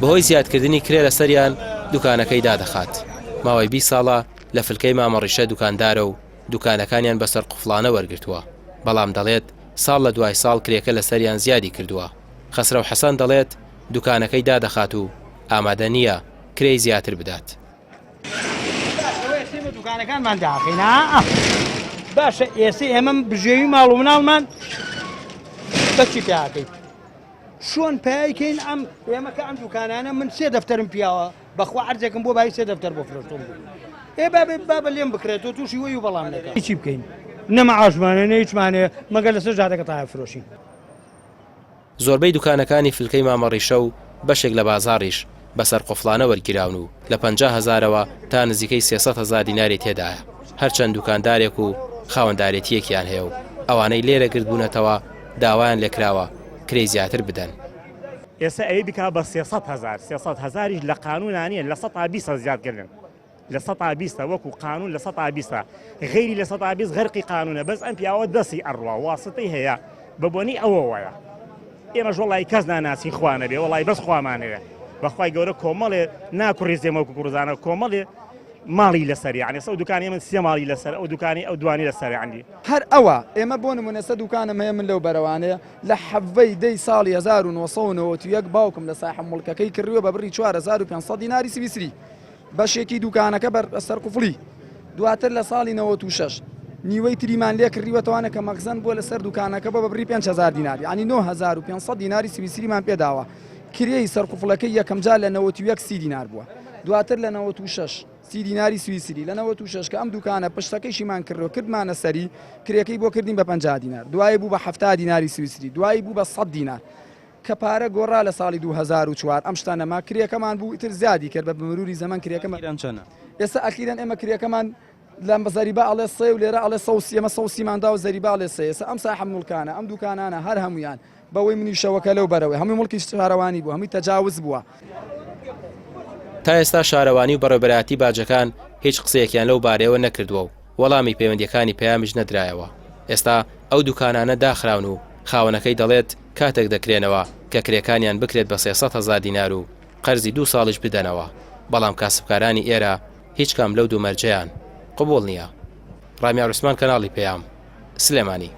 بەهۆی زیادکردنی کرێ لە سەریان دوکانەکەی دادەخات. ماوەی 20 ساڵە لە فلکەی مامەڕیشە دوکاندارە و دوکانەکانیان بەسەر قوفڵانە وەرگرتووە، بەڵام دەڵێت ساڵ لە دوای ساڵ کرێکە لە سەریان زیادی کردووە. خەسرە و حەسەن دەڵێت دوکانەکەی دادەخات و ئامادە نییە کرێی زیاتر بدات. دوکانەکانمان داخینا باشە ئێستا ئێمە بژێوی ماڵ و مناڵمان بەچی پیاکەین شۆن پیاکەین ئەم ئێمە کە ئەم دوکانانە من 3 دەفتەرم پیاوە بەخوا عەرزێکم بۆ بای 3 دەفتەر بۆ فرۆشتم بوو بابە لێم بکرێتەوە تووشی وەی و بەڵام نەکە هیچی بکەین نەمەعاشمانە نە هیچمانەیە مەگەر لەسەر جادەکە تایە فرۆشین. زۆربەی دوکانەکانی فلکەی مامەڕیشە و بەشێک لە بازاڕیش بەسەر قوفڵانە وەرگیراون و لە 50,000ەوە تا نزیکەی 300,000 دیناری تێدایە. هەرچەند دوکاندارێک و خاوەندارێتیەکیان هەیە و ئەوانەی لێرە گرت بوونەتەوە داوایان لێکراوە کرێی زیاتر بدەن. ئێستا ئەوەی بکا بە 300,000 لە قانونانیە لە 120 زیادکردن لە 120 وەکو قانون لە 120 غیری لە 120 غەرقی قانونە بەس ئەم پیاوە دەستی ئەڕوا واسطەی هەیە بەبوونی ئەوە وایە ئێمە وەڵای کەس ناناسی خوانە بێ وڵای بەس خوامانەوێ بەخوای گەورە کۆمەڵێ ناکوڕیزێمەوەکو کوڕزانە کۆمەڵێ ماڵی لەسەری عنی سە دوکانی من 3 ماڵی لەسەر ئەو دوکانی ئەو دوانی لەسەر عندی هەر ئەوە ئێمە بۆ نمونە سە دوکانم هەیە من لەو بەرەوانەیە لە حەڤەی دەی ساڵی 1991 باوکم لە ساحە مڵکەکەی کردووە بە بڕی 4500 دیناری سویسری بەشێکی دوکانەکە بەسەر قوفڵی دواتر لە ساڵی 96 نیوەی تریمان لێ کردیوەتەوانە کە مەخزن بۆ لەسەر دوکانەکە بە بڕی 5,000 دیناری عنی 9500 دیناری سویسریمان پێداوە کرێی سەرقوفڵەکەی یەکەم جار لە 91 30 دینار بووە دواتر لە 96 30 دیناری سویسری لە 96 کە ئەم دوکانە پشتەکەیشیمان کردەوە کردمانە سەری کرێکەی بۆ کردین بە 50 دینار دوای بوو بە 70 دیناری سویسری دوای بوو بە 100 دینار کە پارە گۆڕا لە ساڵی 2004 ئەم شتانەما کرێکەمان بوو ئیتر زیادی کرد بە بمروری زەمان کرێکەمان چەنە ئێستا ئەخیرەن ئێمە کرێکەمان لەم بە زەریبا ئەڵێ سێ و لێرە ئەڵێ سەوسی ئەمە سەوسیماندا و زەریبا ئەڵێ سێ ئێستا ئەم ساحە مڵکانە ئەم دوکانانە هەر هەمویان بەوەی منیشەوەکە لەو بەرەوەی هەمووی مڵکی شارەوانی بوو هەمووی تەجاوز بووە. تا ئێستا شارەوانی و بەڕێوەبەرایەتی باجەکان هیچ قسەیەکیان لەو بارەیەوە نەکردووە و وەڵامی پەیوەندیەکانی پەیامیش نەدرایەوە. ئێستا ئەو دوکانانە داخراون و خاوەنەکەی دەڵێت کاتێک دەکرێنەوە کە کرێکانیان بکرێت بە 300,000 دینار و قەرزی 2 ساڵیش بدەنەوە بەڵام کاسبکارانی ئێرە هیچ کام لەو دوو مەرجەیان قبوڵ نییە. ڕامی عوسمان کەناڵی پەیام سلێمانی.